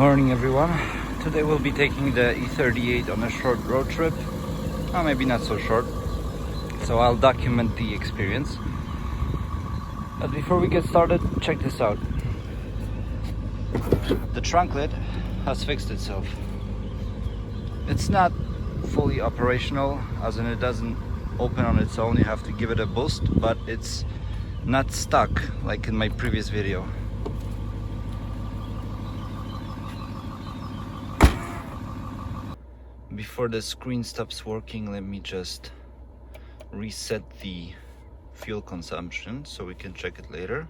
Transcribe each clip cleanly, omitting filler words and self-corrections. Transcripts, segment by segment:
Morning everyone. Today we'll be taking the E38 on a short road trip. Maybe not so short. So I'll document the experience. But before we get started, check this out. The trunk lid has fixed itself. It's not fully operational, as in it doesn't open on its own. You have to give it a boost, but it's not stuck like in my previous video. Before the screen stops working, let me just reset the fuel consumption so we can check it later.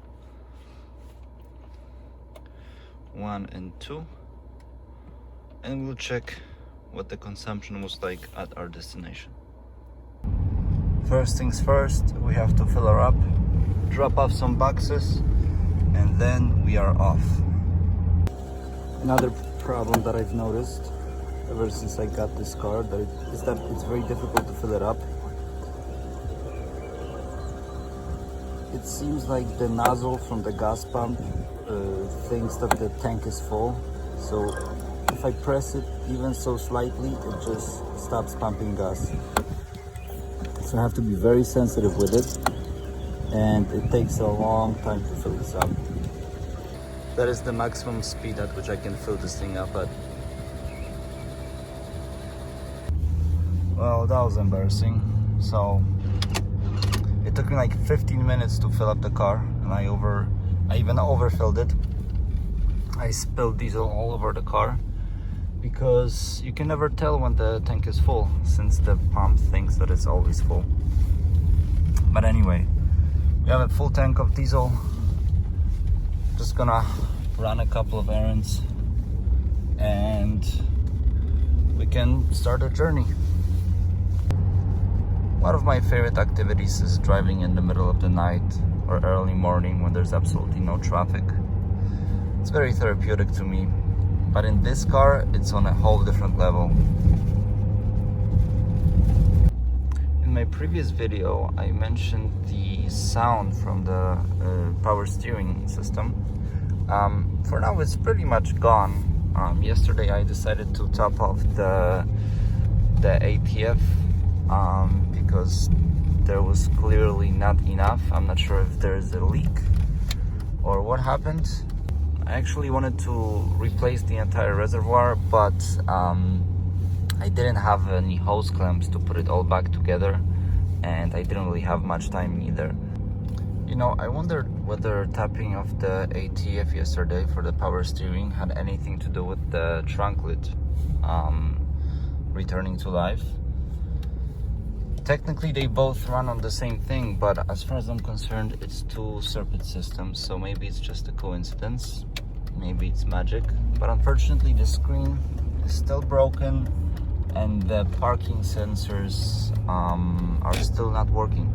1 and 2, and we'll check what the consumption was like at our destination. First things first, we have to fill her up, drop off some boxes, and then we are off. Another problem that I've noticed ever since I got this car is that it's very difficult to fill it up. It seems like the nozzle from the gas pump thinks that the tank is full, so if I press it even so slightly, it just stops pumping gas. So I have to be very sensitive with it, and it takes a long time to fill this up. That is the maximum speed at which I can fill this thing up at. Well, that was embarrassing. So it took me like 15 minutes to fill up the car, and I even overfilled it. I spilled diesel all over the car because you can never tell when the tank is full, since the pump thinks that it's always full. But anyway, we have a full tank of diesel. Just gonna run a couple of errands and we can start a journey. One of my favorite activities is driving in the middle of the night or early morning when there's absolutely no traffic. It's very therapeutic to me, but in this car, it's on a whole different level. In my previous video, I mentioned the sound from the power steering system. For now, it's pretty much gone. Yesterday, I decided to top off the ATF because there was clearly not enough. I'm not sure if there's a leak or what happened. I actually wanted to replace the entire reservoir, but I didn't have any hose clamps to put it all back together, and I didn't really have much time either. You know, I wondered whether tapping of the ATF yesterday for the power steering had anything to do with the trunk lid returning to life. Technically they both run on the same thing, but as far as I'm concerned, it's two separate systems, so maybe it's just a coincidence, maybe it's magic. But unfortunately the screen is still broken and the parking sensors are still not working.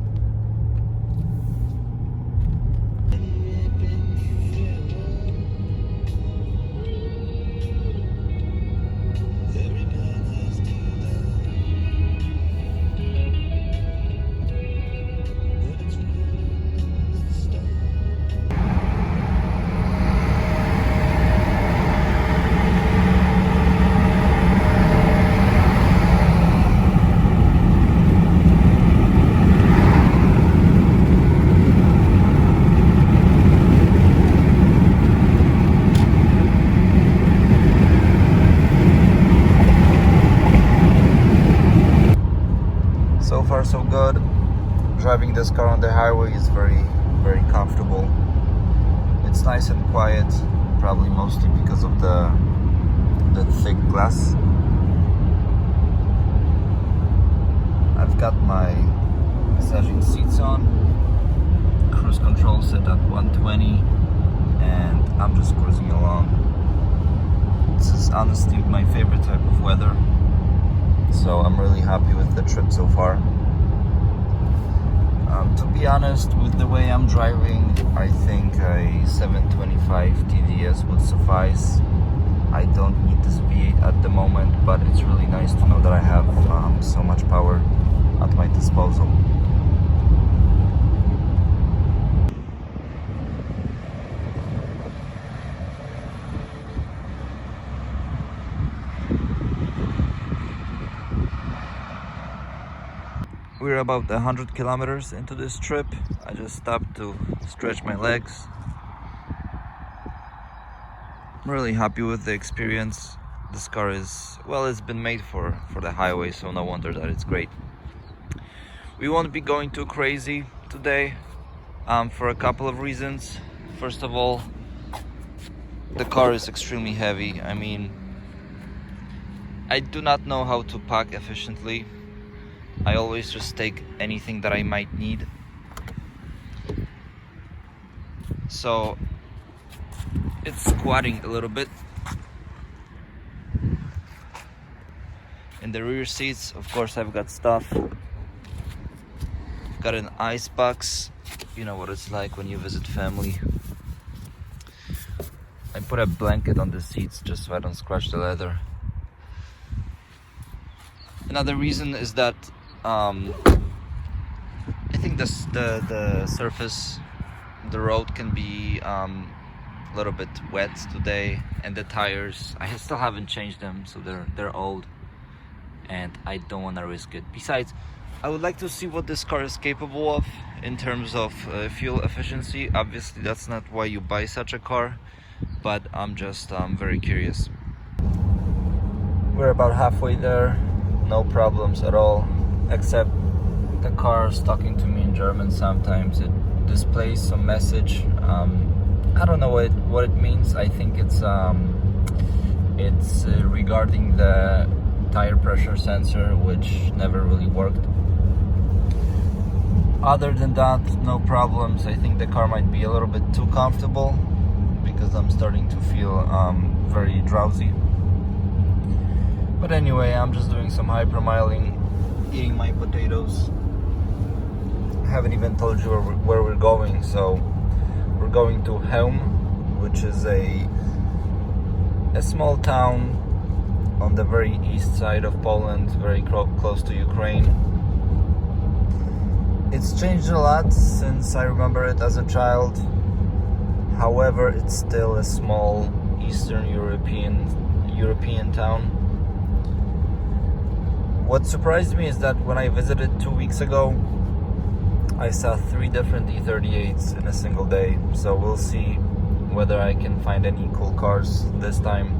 So far so good. Driving this car on the highway is very, very comfortable. It's nice and quiet, probably mostly because of the thick glass. I've got my massaging seats on, cruise control set at 120, and I'm just cruising along. This is honestly my favorite type of weather, so I'm really happy with the trip so far. To be honest, with the way I'm driving, I think a 725 TDS would suffice. I don't need this V8 at the moment, but it's really nice to know that I have so much power at my disposal. We're about 100 kilometers into this trip. I just stopped to stretch my legs. I'm really happy with the experience. This car is, well, it's been made for the highway, so no wonder that it's great. We won't be going too crazy today for a couple of reasons. First of all, the car is extremely heavy. I mean, I do not know how to pack efficiently. I always just take anything that I might need. So it's squatting a little bit. In the rear seats, of course, I've got stuff. I've got an ice box. You know what it's like when you visit family. I put a blanket on the seats just so I don't scratch the leather. Another reason is that I think the surface, the road can be a little bit wet today, and the tires, I still haven't changed them, so they're old, and I don't want to risk it. Besides, I would like to see what this car is capable of in terms of fuel efficiency. Obviously, that's not why you buy such a car, but I'm just very curious. We're about halfway there. No problems at all, except the car is talking to me in German sometimes. It displays some message. I don't know what it means. I think it's regarding the tire pressure sensor, which never really worked. Other than that, no problems. I think the car might be a little bit too comfortable because I'm starting to feel very drowsy. But anyway, I'm just doing some hypermiling, eating my potatoes. I haven't even told you where we're going. So we're going to Chełm, which is a small town on the very east side of Poland, very close to Ukraine. It's changed a lot since I remember it as a child. However, it's still a small Eastern European town. What surprised me is that when I visited 2 weeks ago, I saw 3 different E38s in a single day. So we'll see whether I can find any cool cars this time.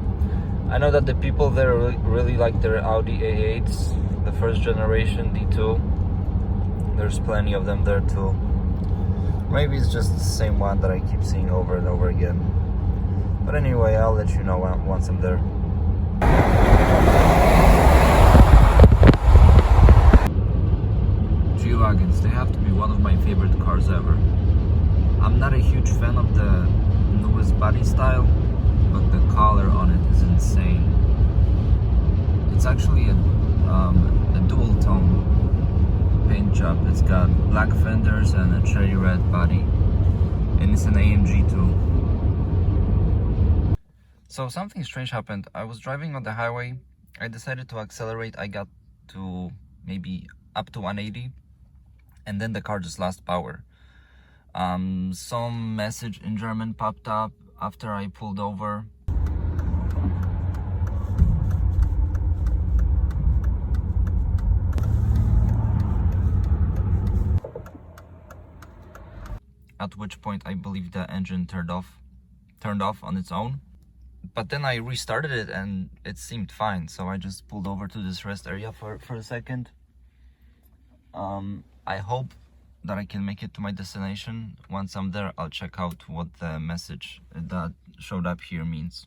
I know that the people there really like their Audi A8s, the first generation D2. There's plenty of them there too. Maybe it's just the same one that I keep seeing over and over again. But anyway, I'll let you know once I'm there. G-Wagons, they have to be one of my favorite cars ever. I'm not a huge fan of the newest body style, but the color on it is insane. It's actually a dual tone paint job. It's got black fenders and a cherry red body, and it's an AMG too. So something strange happened. I was driving on the highway. I decided to accelerate. I got to maybe up to 180, and then the car just lost power. Some message in German popped up after I pulled over. At which point I believe the engine turned off on its own. But then I restarted it and it seemed fine, so I just pulled over to this rest area for a second. I hope that I can make it to my destination. Once I'm there, I'll check out what the message that showed up here means.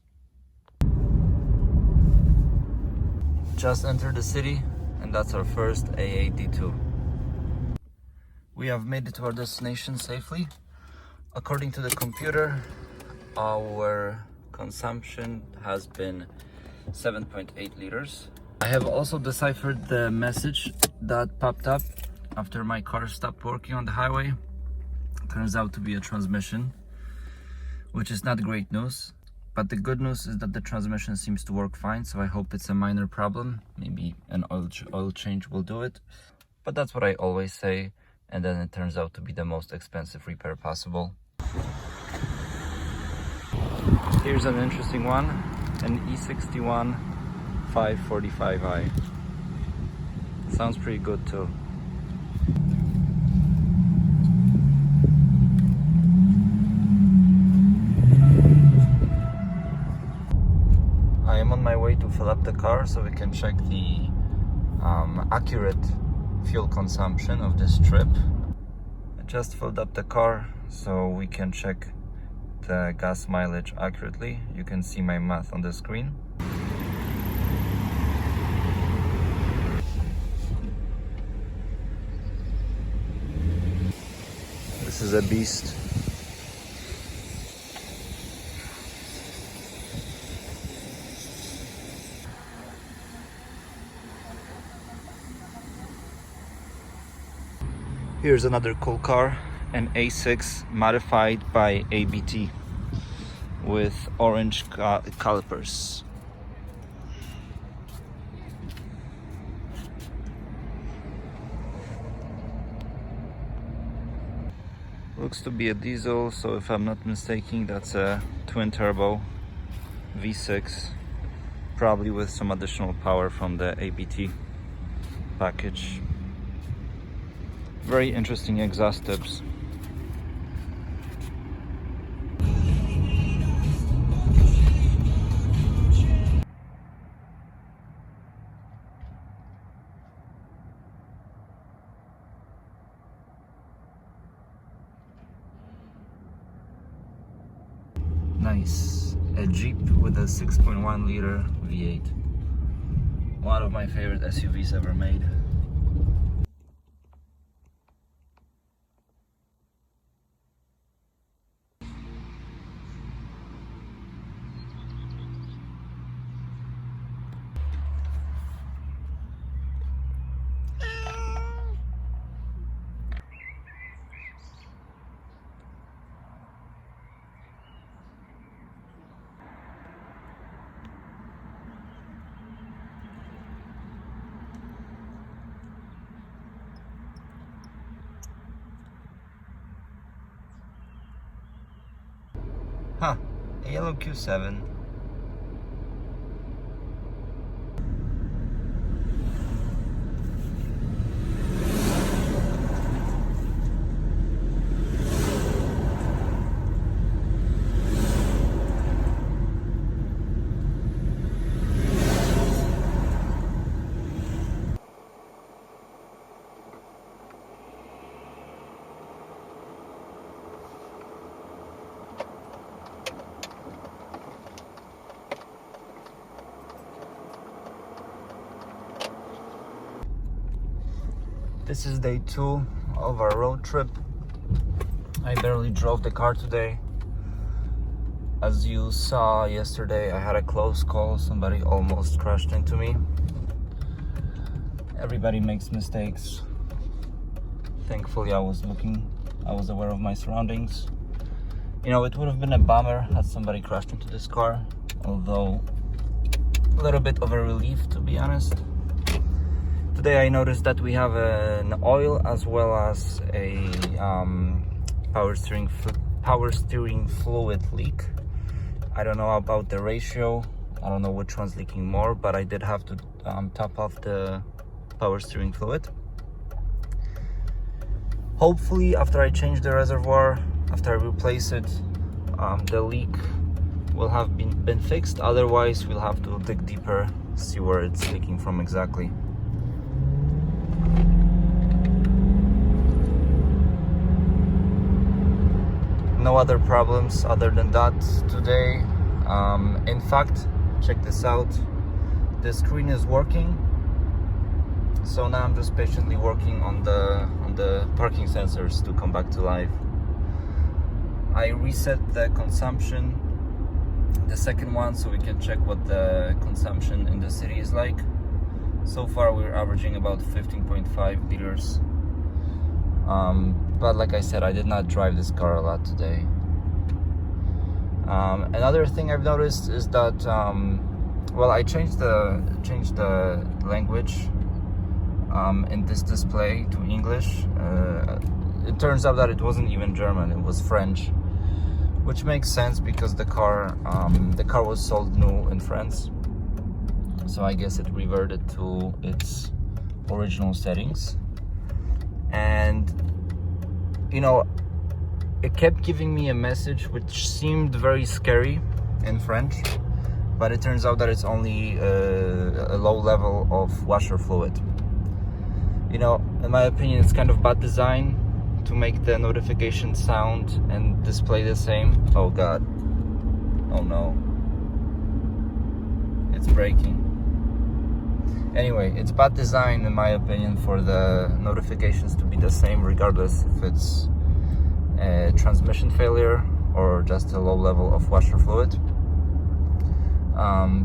Just entered the city, and that's our first A8D2. We have made it to our destination safely. According to the computer, our consumption has been 7.8 liters. I have also deciphered the message that popped up after my car stopped working on the highway. Turns out to be a transmission, which is not great news. But the good news is that the transmission seems to work fine, so I hope it's a minor problem. Maybe an oil change will do it. But that's what I always say, and then it turns out to be the most expensive repair possible. Here's an interesting one, an E61 545i. Sounds pretty good too. fill up the car so we can check the accurate fuel consumption of this trip. I just filled up the car so we can check the gas mileage accurately. You can see my math on the screen. This is a beast. Here's another cool car, an A6 modified by ABT with orange calipers. Looks to be a diesel, so if I'm not mistaken, that's a twin turbo V6, probably with some additional power from the ABT package. Very interesting exhaust tips. Nice. A Jeep with a 6.1 liter V8. One of my favorite SUVs ever made. Huh, a yellow Q7. This is day 2 of our road trip. I barely drove the car today. As you saw yesterday, I had a close call. Somebody almost crashed into me. Everybody makes mistakes. Thankfully, I was aware of my surroundings. You know, it would have been a bummer had somebody crashed into this car, although a little bit of a relief, to be honest. Today I noticed that we have an oil as well as a power steering fluid leak. I don't know about the ratio. I don't know which one's leaking more, but I did have to top off the power steering fluid. Hopefully, after I change the reservoir, after I replace it, the leak will have been fixed. Otherwise, we'll have to dig deeper, see where it's leaking from exactly. No other problems other than that today. In fact, check this out. The screen is working. So now I'm just patiently working on the parking sensors to come back to life. I reset the consumption, the second one, so we can check what the consumption in the city is like. So far we're averaging about 15.5 liters. But like I said, I did not drive this car a lot today. Another thing I've noticed is that well, I changed the language in this display to English. It turns out that it wasn't even German, it was French, which makes sense because the car was sold new in France. So I guess it reverted to its original settings. And you know, it kept giving me a message which seemed very scary in French. but it turns out that it's only a low level of washer fluid. You know, in my opinion, it's kind of bad design to make the notification sound and display the same. Oh god. Oh no. It's breaking. Anyway, it's bad design in my opinion for the notifications to be the same regardless if it's a transmission failure or just a low level of washer fluid.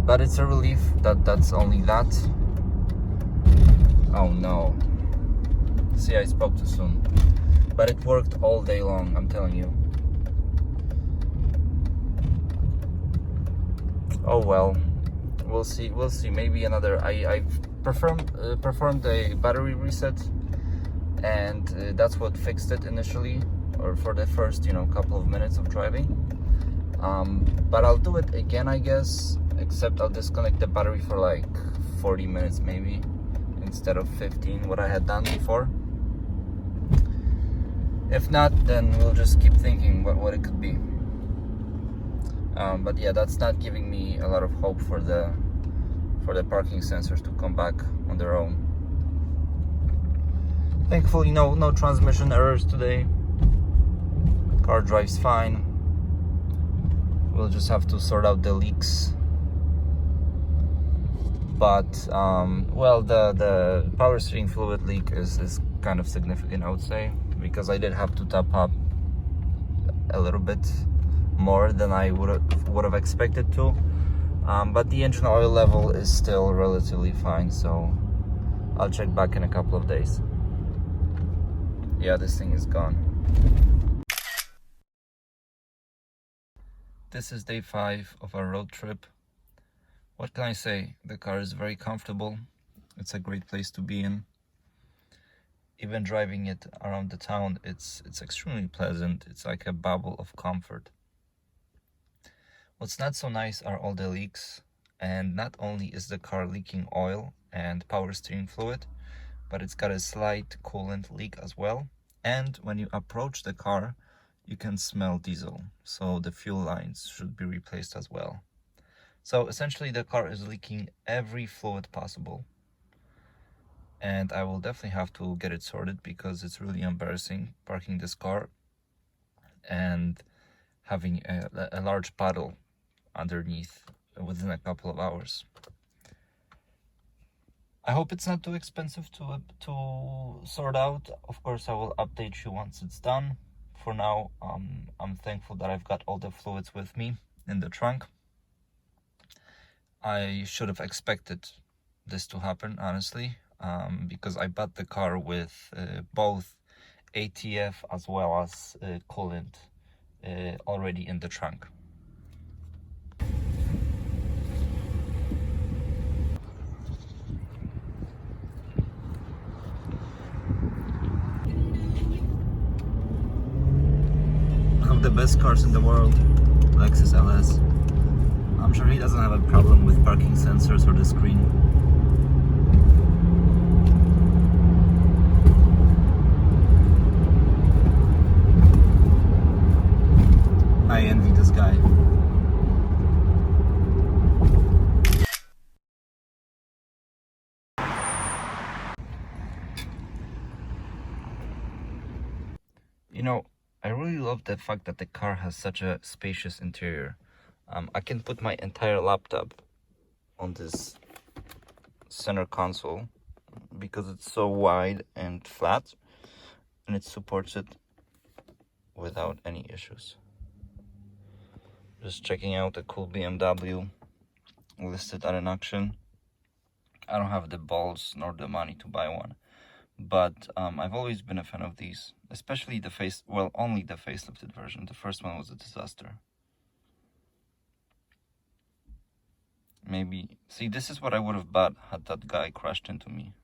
But it's a relief that that's only that. Oh no. See, I spoke too soon. But it worked all day long, I'm telling you. Oh well. We'll see. Maybe another. I've performed a battery reset, and that's what fixed it initially, or for the first couple of minutes of driving. But I'll do it again, I guess, except I'll disconnect the battery for like 40 minutes maybe instead of 15, what I had done before. If not, then we'll just keep thinking what it could be. But yeah, that's not giving me a lot of hope for the parking sensors to come back on their own. Thankfully, no transmission errors today. Car drives fine. We'll just have to sort out the leaks. But well, the power steering fluid leak is kind of significant, I would say, because I did have to top up a little bit more than I would have expected to. But the engine oil level is still relatively fine, so I'll check back in a couple of days. Yeah, this thing is gone. This is day 5 of our road trip. What can I say? The car is very comfortable. It's a great place to be in. Even driving it around the town, it's extremely pleasant. It's like a bubble of comfort. What's not so nice are all the leaks, and not only is the car leaking oil and power steering fluid, but it's got a slight coolant leak as well. And when you approach the car, you can smell diesel, so the fuel lines should be replaced as well. So essentially the car is leaking every fluid possible, and I will definitely have to get it sorted because it's really embarrassing parking this car and having a large puddle underneath within a couple of hours. I hope it's not too expensive to sort out. Of course, I will update you once it's done. For now, I'm thankful that I've got all the fluids with me in the trunk. I should have expected this to happen, honestly, because I bought the car with both ATF as well as coolant already in the trunk. One of the best cars in the world, Lexus LS. I'm sure he doesn't have a problem with parking sensors or the screen. I envy this guy. You know, I really love the fact that the car has such a spacious interior. I can put my entire laptop on this center console because it's so wide and flat, and it supports it without any issues. Just checking out a cool BMW listed at an auction. I don't have the balls nor the money to buy one, but I've always been a fan of these, especially only the facelifted version. The first one was a disaster. Maybe, see, this is what I would have bought had that guy crashed into me.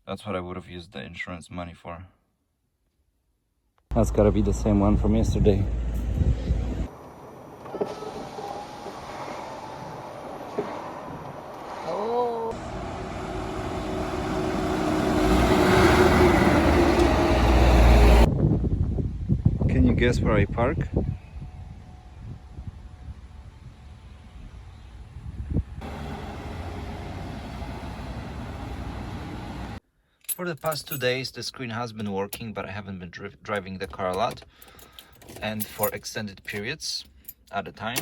That's what I would have used the insurance money for. That's gotta be the same one from yesterday. Oh. Can you guess where I park? for the past 2 days the screen has been working, but I haven't been driving the car a lot and for extended periods at a time.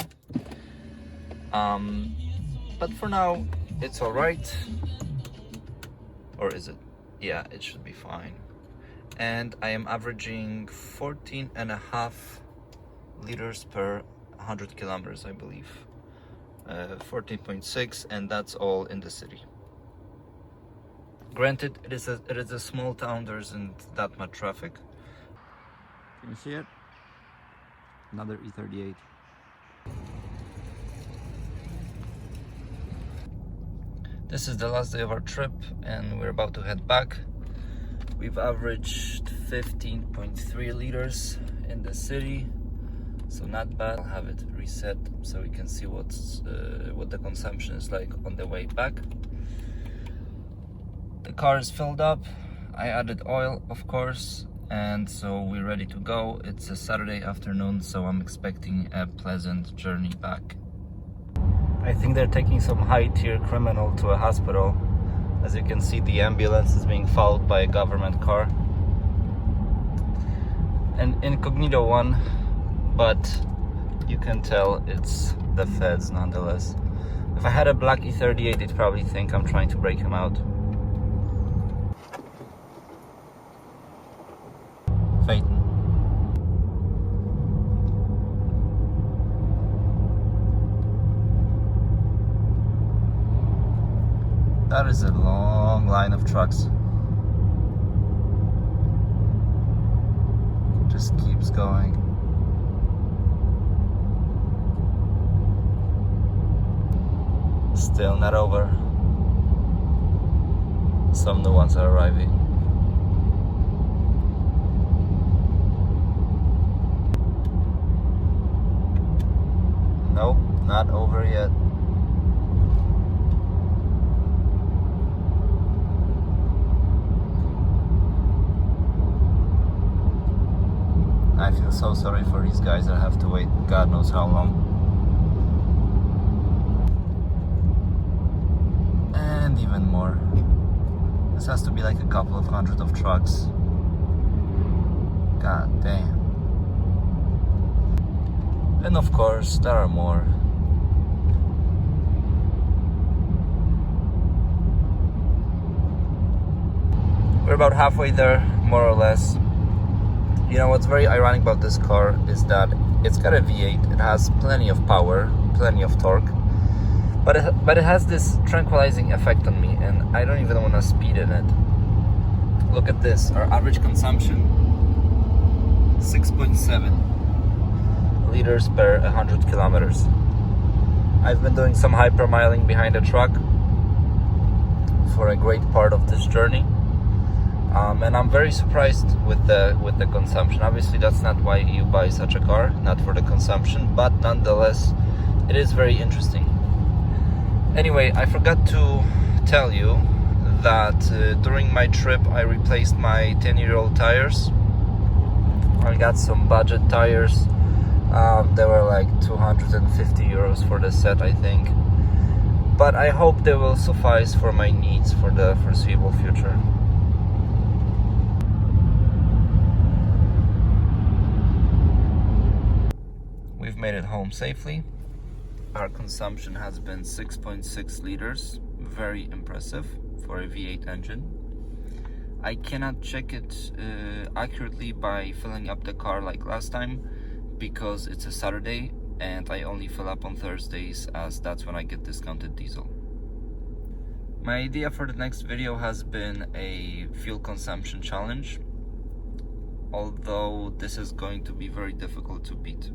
But for now it's all right. Or is it? Yeah, it should be fine. And I am averaging 14.5 liters per 100 kilometers, I believe. 14.6, and that's all in the city. Granted, it is a small town, there isn't that much traffic. Can you see it? Another E38. This is the last day of our trip and we're about to head back. We've averaged 15.3 liters in the city, so not bad. I'll have it reset so we can see what the consumption is like on the way back. The car is filled up. I added oil, of course, and so we're ready to go. It's a Saturday afternoon, so I'm expecting a pleasant journey back. I think they're taking some high-tier criminal to a hospital. As you can see, the ambulance is being followed by a government car. An incognito one, but you can tell it's the feds nonetheless. If I had a black E38, they'd probably think I'm trying to break him out. Phaeton. That is a long line of trucks. Just keeps going. Still not over. Some new ones are arriving. Nope, not over yet. I feel so sorry for these guys that have to wait God knows how long. And even more. This has to be like a couple of hundred of trucks. God damn. And of course, there are more. We're about halfway there, more or less. You know, what's very ironic about this car is that it's got a V8, it has plenty of power, plenty of torque, but it has this tranquilizing effect on me, and I don't even want to speed in it. Look at this, our average consumption, 6.7 liters per 100 kilometers. I've been doing some hypermiling behind the truck for a great part of this journey. And I'm very surprised with the consumption. Obviously, that's not why you buy such a car, not for the consumption, but nonetheless, it is very interesting. Anyway, I forgot to tell you that during my trip, I replaced my 10-year-old tires. I got some budget tires. They were like 250 euros for the set, I think. But I hope they will suffice for my needs for the foreseeable future. We've made it home safely. Our consumption has been 6.6 liters, very impressive for a V8 engine. I cannot check it accurately by filling up the car like last time because it's a Saturday and I only fill up on Thursdays, as that's when I get discounted diesel. My idea for the next video has been a fuel consumption challenge, although this is going to be very difficult to beat.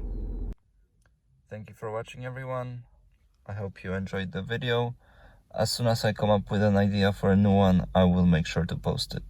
Thank you for watching, everyone. I hope you enjoyed the video. As soon as I come up with an idea for a new one, I will make sure to post it.